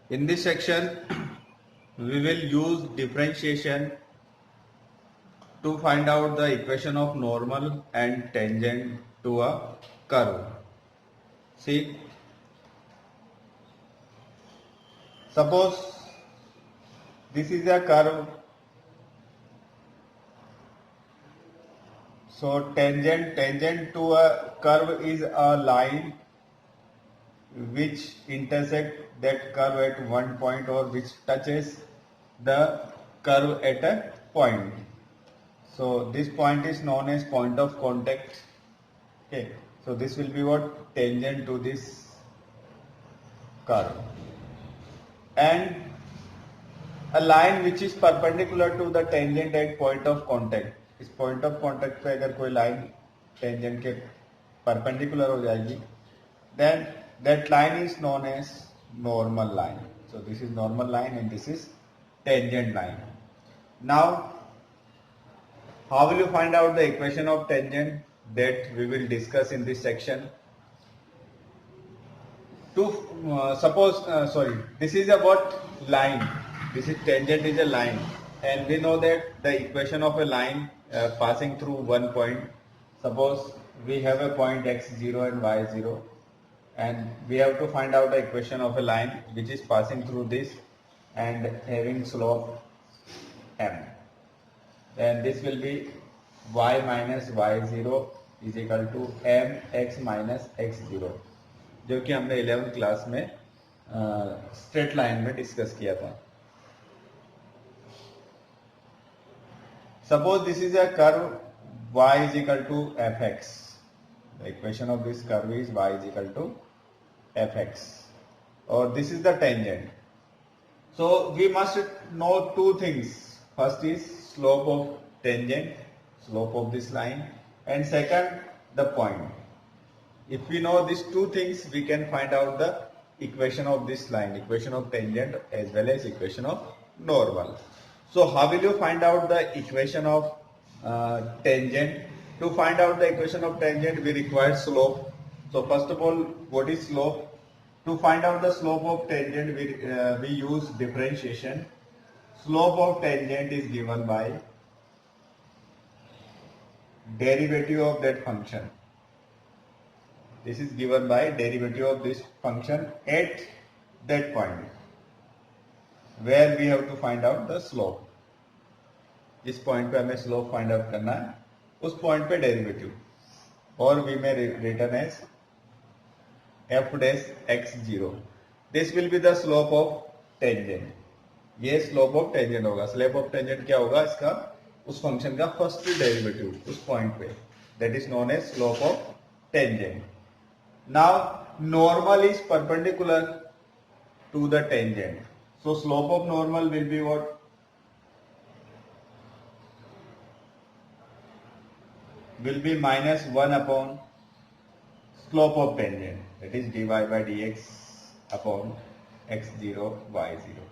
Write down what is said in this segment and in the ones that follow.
In this section, we will use differentiation to find out the equation of normal and tangent to a curve. See, suppose this is a curve. So tangent to a curve is a line which intersect that curve at one point or which touches the curve at a point. So this point is known as point of contact. Okay. So this will be what? Tangent to this curve. And a line which is perpendicular to the tangent at point of contact. इस point of contact पे अगर कोई line tangent के perpendicular हो जाएगी, then that line is known as normal line. So this is normal line and this is tangent line. Now, how will you find out the equation of tangent? That we will discuss in this section. To this is a what? Line. This is tangent is a line, and we know that the equation of a line passing through one point. Suppose we have a point x0 and y0, and we have to find out the equation of a line which is passing through this and having slope m. And this will be y minus y0 is equal to mx minus x0, जो कि हमने 11th class में straight line में discuss किया था. Suppose this is a curve y is equal to fx. The equation of this curve is y is equal to fx, or this is the tangent. So we must know two things. First is slope of tangent, slope of this line, and second the point. If we know these two things, we can find out the equation of this line, equation of tangent as well as equation of normal. So how will you find out the equation of tangent? To find out the equation of tangent, we require slope. So first of all, what is slope? To find out the slope of tangent, we use differentiation. Slope of tangent is given by derivative of that function. This is given by derivative of this function at that point where we have to find out the slope. इस point पे हमें slope find out करना है, उस point पे derivative, और we में return as f dash x0. This will be the slope of tangent. ये स्लोप ऑफ टेंजेंट होगा. स्लोप ऑफ टेंजेंट क्या होगा? इसका उस फंक्शन का फर्स्ट डेरिवेटिव उस पॉइंट पे, that is known as slope of tangent. Now normal is perpendicular to the tangent, so slope of normal will be what? Will be minus 1 upon slope of tangent, that is dy by dx upon x0 y0.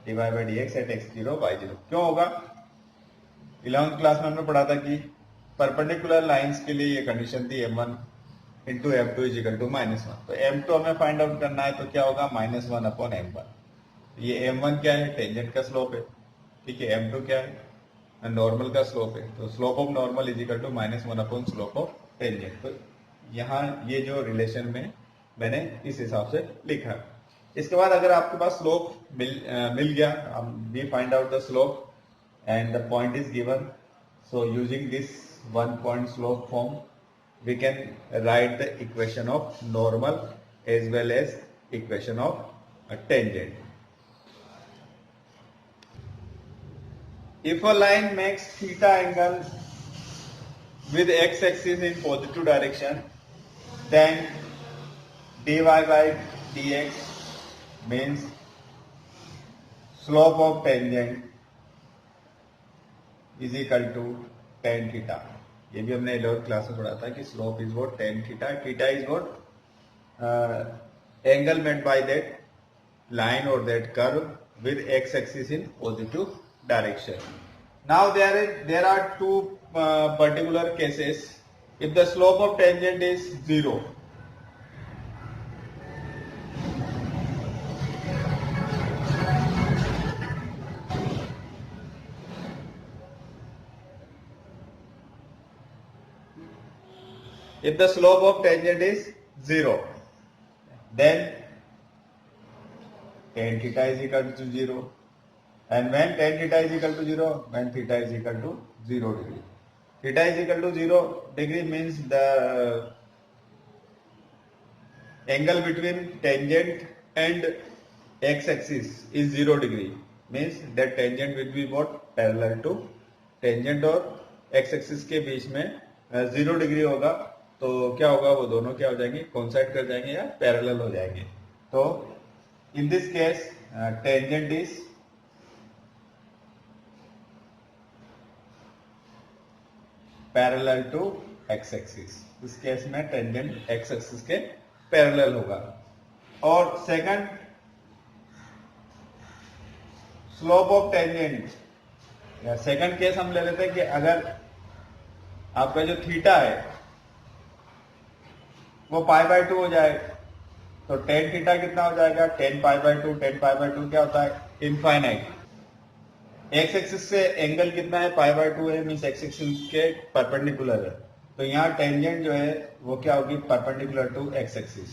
dy by dx at x0 y0 क्यों होगा? 11th class में हमने पढ़ा था कि perpendicular lines के लिए ये कंडीशन थी m1 into m2 is equal to -1. तो m2 हमें फाइंड आउट करना है, तो क्या होगा? -1 अपॉन m1. ये m1 क्या है? टेंजेंट का स्लोप है. ठीक है. m2 क्या है? नॉर्मल का स्लोप है. तो slope of normal is equal to -1 upon slope of tangent. तो यहाँ ये जो रिलेशन में मैंने इस हिसाब से लिखा. इसके बाद अगर आपके पास स्लोप मिल गया, we find out the slope and the point is given. So using this one point slope form we can write the equation of normal as well as equation of tangent. If a line makes theta angle with x-axis in positive direction, then dy by dx means slope of tangent is equal to tan theta. ये भी हमने 11th class में पढ़ा था कि slope is what? Tan theta. Theta is what? Angle made by that line or that curve with x-axis in positive direction. Now there are two particular cases. If the slope of tangent is 0, If the slope of tangent is 0, then tan theta is equal to 0. And when tan theta is equal to 0, when theta is equal to 0 degree. Theta is equal to 0 degree means the angle between tangent and x-axis is 0 degree. Means that tangent will be what? Parallel to tangent और x-axis के बीच में 0 degree होगा. तो क्या होगा, वो दोनों क्या हो जाएंगे, कोइंसाइड कर जाएंगे या पैरेलल हो जाएंगे. तो in this case tangent is parallel to x axis. इस केस में टेंजेंट एक्स एक्सिस के पैरेलल होगा. और सेकंड, स्लोप ऑफ टेंजेंट या सेकंड केस हम ले लेते हैं कि अगर आपका जो थीटा है वो पाई बाय 2 हो जाए तो टेन थीटा कितना हो जाएगा, 10 पाई बाय 2. 10 पाई बाय 2 क्या होता है, इनफाइनाइट. एक्स एक्सिस से एंगल कितना है, पाई बाय 2 है, मीन्स एक्स एक्सिस के परपेंडिकुलर है. तो यहाँ टेंजेंट जो है वो क्या होगी, परपेंडिकुलर टू एक्स एक्सिस.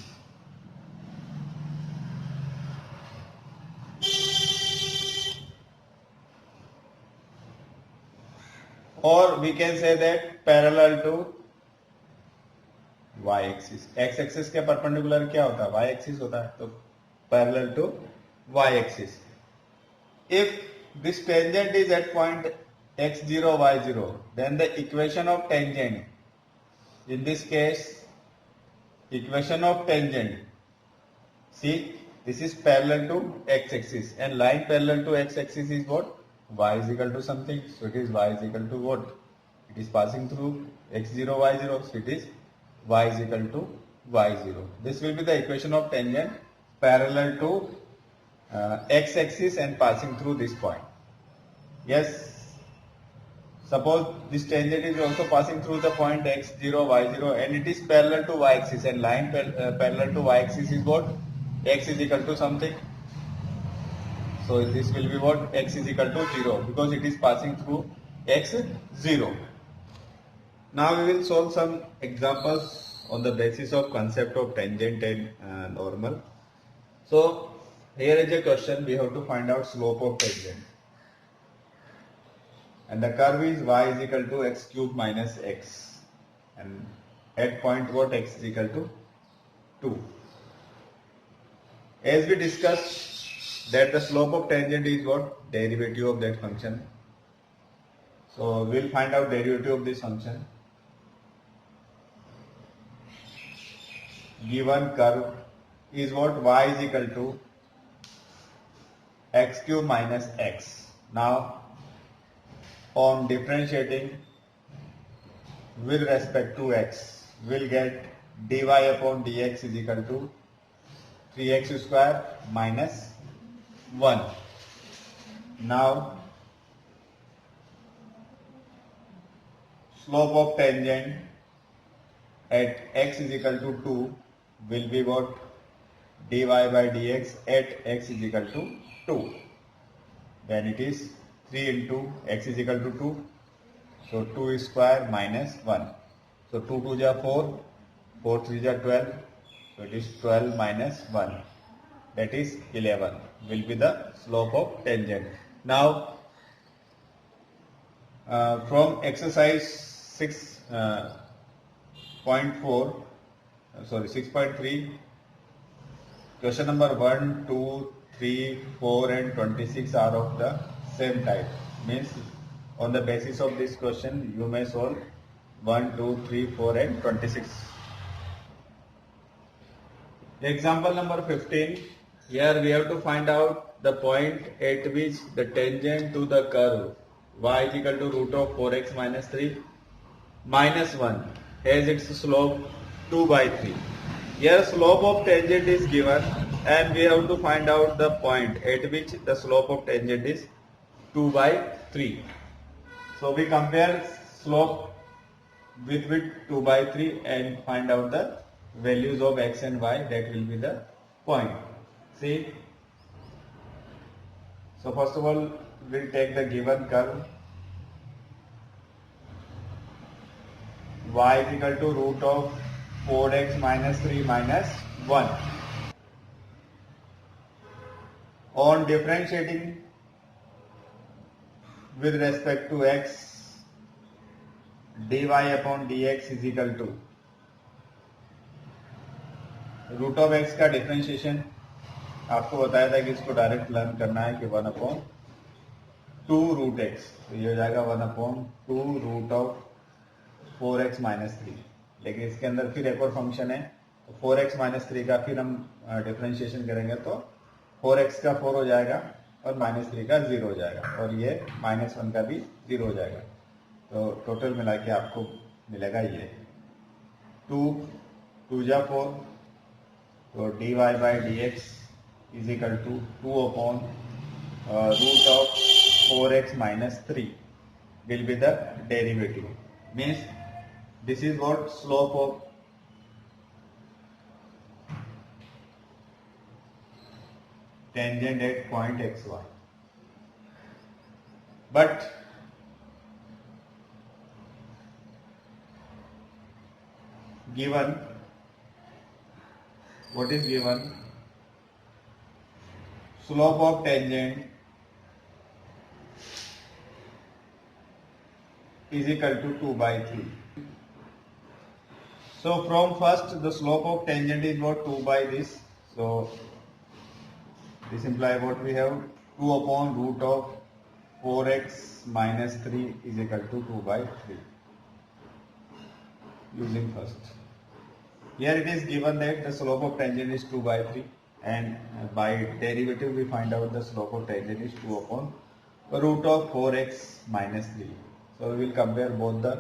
और we can say that parallel to y axis. x axis के परपेंडिकुलर क्या होता है, y एक्सिस होता है. तो parallel to y axis. If this tangent is at point x0 y0, then the equation of tangent, in this case equation of tangent, see this is parallel to x axis and line parallel to x axis is what, y is equal to something. So it is y is equal to what, it is passing through x0 y0, so it is y is equal to y0. This will be the equation of tangent parallel to x axis and passing through this point. Yes, suppose this tangent is also passing through the point x0 y0 and it is parallel to y axis and line parallel to y axis is what, x is equal to something. So this will be what, x is equal to 0 because it is passing through x0. Now we will solve some examples on the basis of concept of tangent and normal. So here is a question, we have to find out slope of tangent. And the curve is y is equal to x cube minus x. And at point what, x is equal to 2. As we discussed that the slope of tangent is what, derivative of that function. So we will find out derivative of this function. Given curve is what, y is equal to x cube minus x. Now on differentiating with respect to x, we'll get dy upon dx is equal to 3x square minus 1. Now slope of tangent at x is equal to 2 will be what, dy by dx at x is equal to 2. Then it is 3 into x is equal to 2. So 2 square minus 1. So 2 2 ja 4, 4 3 ja 12. So it is 12 minus 1. That is 11 will be the slope of tangent. Now from exercise 6.3, question number 1, 2, 3, 4 and 26 are of the same type. Means on the basis of this question you may solve 1, 2, 3, 4 and 26. Example number 15. Here we have to find out the point at which the tangent to the curve y is equal to root of 4x minus 3 minus 1 has its slope 2 by 3. Here slope of tangent is given and we have to find out the point at which the slope of tangent is 2 by 3. So we compare slope with 2 by 3 and find out the values of x and y, that will be the point. See, so first of all we'll take the given curve y is equal to root of 4x minus 3 minus 1. On differentiating with respect to x, dy upon dx is equal to root of x का differentiation आपको बताया था कि इसको direct learn करना है कि 1/2 root x, तो ये हो जाएगा 1/2 रूट ऑफ 4x माइनस 3। लेकिन इसके अंदर फिर एक और फंक्शन है, तो 4x माइनस 3 का फिर हम डिफरेंशिएशन करेंगे तो 4x का 4 हो जाएगा और माइनस 3 का 0 हो जाएगा, और ये -1 का भी 0 हो जाएगा। तो टोटल मिला के आपको मिलेगा ये 2 जा 4, तो dy by d x is equal to 2 upon root of 4x minus 3 will be the derivative. Means this is what slope of tangent at point xy. But given, what is given? Slope of tangent is equal to 2/3. So from first the slope of tangent is what 2 by this. So this implies what we have 2 upon root of 4x minus 3 is equal to 2/3. Using first. Here it is given that the slope of tangent is 2/3, and by derivative we find out the slope of tangent is 2 upon root of 4x minus 3. So we will compare both the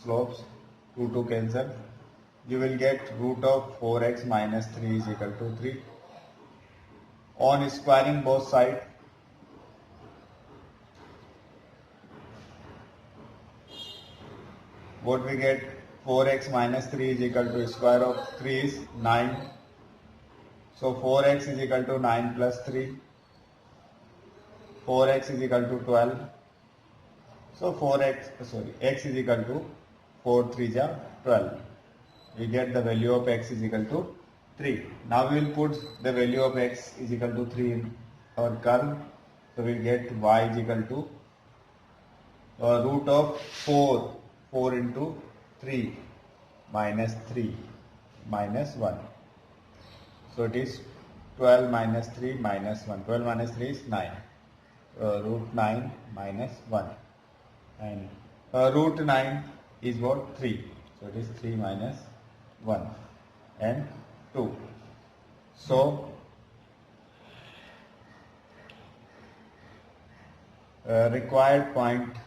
slopes, 2 cancel. You will get root of 4x minus 3 is equal to 3. On squaring both sides, what we get, 4x minus 3 is equal to square of 3 is 9. So 4x is equal to 9 plus 3. 4x is equal to 12. So x is equal to 4 3 ja 12. We get the value of x is equal to 3. Now we will put the value of x is equal to 3 in our curve. So we will get y is equal to root of 4 into 3 minus 3 minus 1. So it is 12 minus 3 minus 1. 12 minus 3 is 9. Root 9 minus 1. And root 9 is what? 3. So it is 3 minus 1 and 2. So required point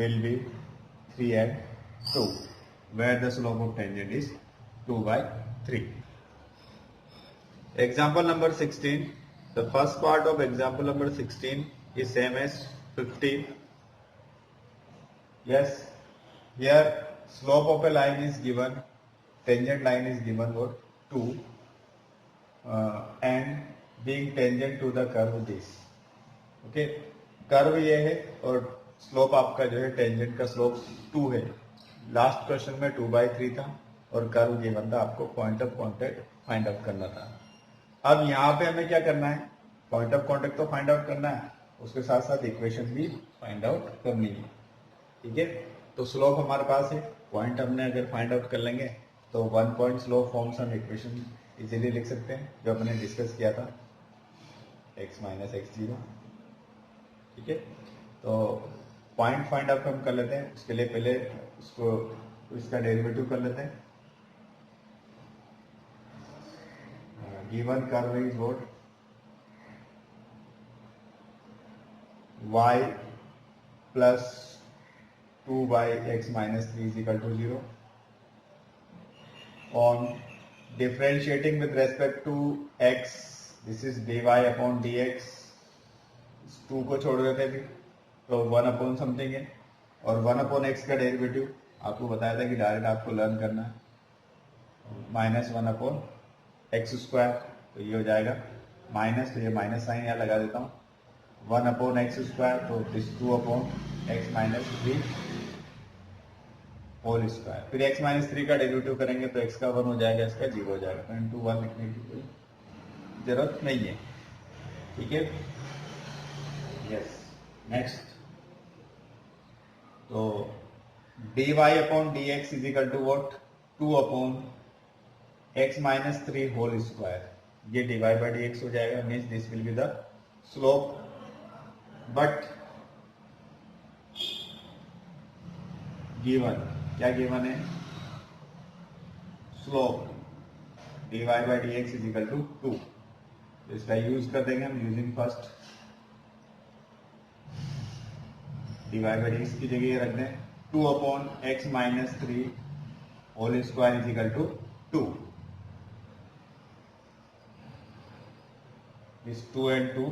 will be 3 and 2, where the slope of tangent is 2/3. Example number 16. The first part of example number 16 is same as 15. Yes, here slope of a line is given, tangent line is given what 2, and being tangent to the curve this. Okay, curve ये है और slope आपका जो है tangent का slope 2 है। Last question में 2/3 था और कर्व गिवन था, आपको point of contact find out करना था। अब यहाँ पे हमें क्या करना है, पॉइंट ऑफ कांटेक्ट तो फाइंड आउट करना है, उसके साथ साथ इक्वेशन भी फाइंड आउट करनी है। ठीक है, तो स्लोप हमारे पास है, पॉइंट हमने अगर फाइंड आउट कर लेंगे तो 1 पॉइंट स्लोप फॉर्म्स हम इक्वेशन इजीली लिख सकते हैं, जो हमने डिस्कस किया था, x माइनस x0। ठीक है, तो पॉइंट फाइंड आउट हम कर लेते हैं। उसके लिए पहले उसको इसका डेरिवेटिव कर लेते हैं। Given curve is what y plus 2/x minus 3 is equal to 0. On differentiating with respect to x, this is dy upon dx. 2 को छोड़ देते थे तो 1 अपॉन समथिंग है, और 1 अपॉन एक्स का डेरिवेटिव आपको बताया था कि डायरेक्ट आपको लर्न करना है, -1 अपॉन एक्स स्क्वायर। तो ये हो जाएगा माइनस, तो ये माइनस साइन यहाँ लगा देता हूँ, 1 अपॉन एक्स स्क्वायर, तो this 2 upon x minus 3 whole square. फिर x माइनस 3 का डेरिवेटिव करेंगे तो x का 1 हो जाएगा, इसका 0 हो जाएगा, तो इंटू 1 लिखने की कोई जरूरत नहीं है। ठीक है, यस। नेक्स्ट, तो dy अपॉन dx is equal to what, 2 upon x minus 3 whole square. ये dy बाई dx हो जाएगा, means this will be the slope. But given, क्या गिवन है, slope dy by dx is equal to 2। तो इसका use कर देंगे हम, using first dy by dx की जगह रख दें 2 upon x minus 3 whole square is equal to 2। This 2 and 2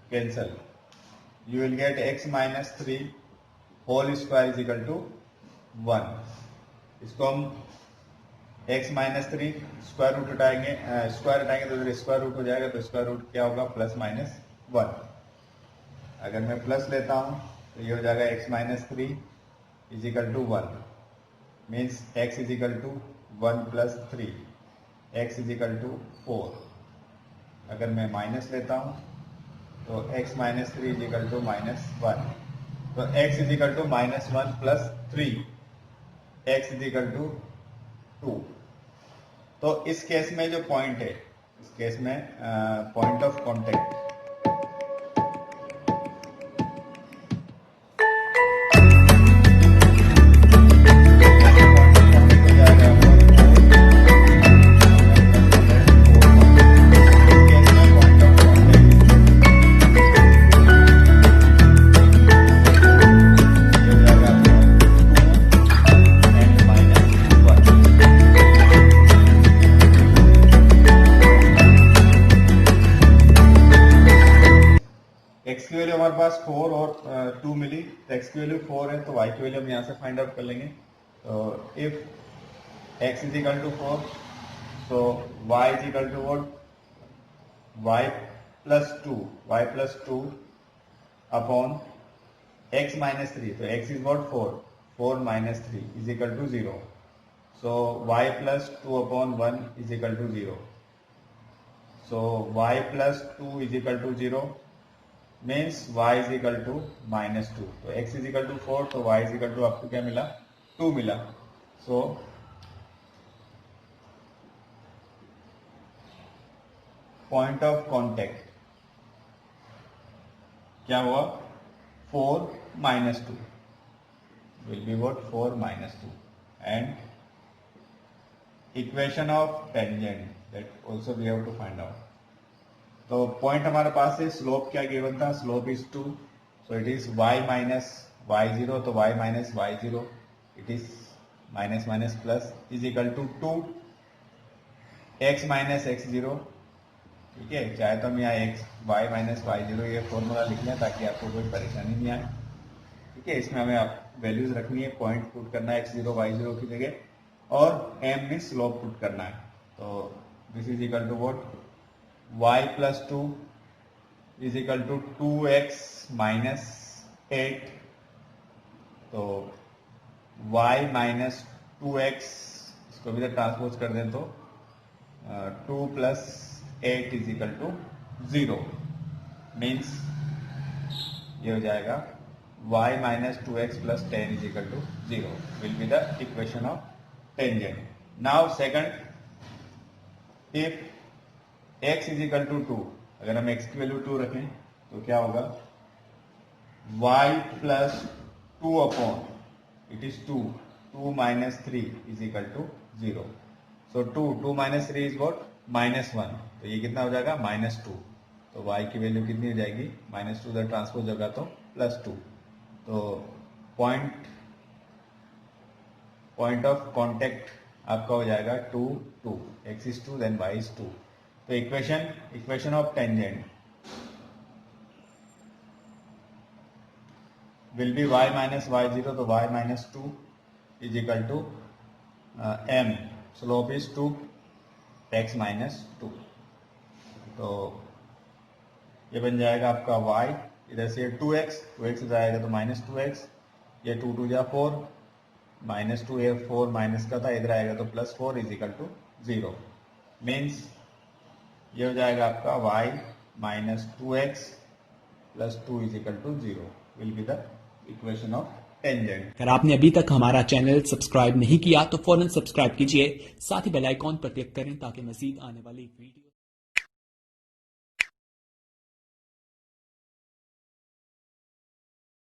cancel. You will get x minus 3 whole square is equal to 1. इसको हम x minus 3 स्क्वायर रूट हटाएंगे, तो इधर स्क्वायर रूट हो जाएगा, तो स्क्वायर रूट क्या होगा, प्लस माइनस 1। अगर मैं प्लस लेता हूं तो ये हो जाएगा x minus 3 is equal to 1, means x is equal to 1 plus 3, x is equal to 4। अगर मैं माइनस लेता हूं तो x minus 3 is equal to minus 1, तो x is equal to minus 1 plus 3, x is equal to 2। तो इस case में जो पॉइंट है, इस केस में पॉइंट ऑफ कॉन्टेक्ट, x की वैल्यू हमारे पास 4 और 2 मिली, तो x की वैल्यू 4 है, तो y की वैल्यू हम यहाँ से फाइंड आउट कर लेंगे। तो if x is equal to 4, तो y is equal to what, y plus 2 upon x minus 3, तो x is what 4 minus 3 is equal to 0, so y plus 2 upon 1 is equal to 0, so y plus 2 is equal to 0 means y is equal to minus 2। तो x is equal to 4, तो y is equal to आपको क्या मिला, 2 मिला। So point of contact क्या हुआ, 4 minus 2 will be what, 4 minus 2, and equation of tangent that also we have to find out. तो point हमारे पास है, स्लोप क्या गिवन था, slope is 2, so it is y minus y0, तो y minus y0 it is minus minus plus is equal to 2 x minus x0। ठीक है, चाहे तो हम यहाँ y माइनस y0 ये फॉर्मूला लिख लें ताकि आपको कोई परेशानी नहीं आए। ठीक है, इसमें हमें आप वैल्यूज रखनी है, पॉइंट पुट करना है x0 y0 की जगह, और m में स्लोप पुट करना है। तो this is equal to what, y plus 2 is equal to 2x minus 8, तो y माइनस 2x, इसको भी ट्रांसपोज कर दें तो 2 plus 8 is equal to 0, means ये हो जाएगा y minus 2x plus 10 is equal to 0 will be the equation of tangent. Now second, if x is equal to 2, अगर हम x की वैल्यू 2 रखें तो क्या होगा, y plus 2 upon it is 2 minus 3 is equal to 0, so 2 minus 3 is what, minus 1, तो ये कितना हो जाएगा, माइनस 2, तो y की वैल्यू कितनी हो जाएगी, माइनस 2 उधर ट्रांसपोज होगा तो प्लस 2। तो पॉइंट ऑफ कॉन्टेक्ट आपका हो जाएगा 2 2, x is 2 then y is 2। तो equation of tangent will be y minus y0, तो y minus 2 is equal to m, slope is 2, x minus 2, तो ये बन जाएगा आपका y इधर से 2x, 2x जाएगा तो -2x, ये 2 2 जा 4, -2 है 4 माइनस का था, इधर आएगा तो +4 इज इक्वल टू 0। मीन्स ये हो जाएगा आपका y -2x + 2 is equal to 0 will be the equation of tangent. अगर आपने अभी तक हमारा चैनल सब्सक्राइब नहीं किया तो फौरन सब्सक्राइब कीजिए, साथ ही बेल आइकॉन पर क्लिक करें ताकि मजीद आने वाली वीडियो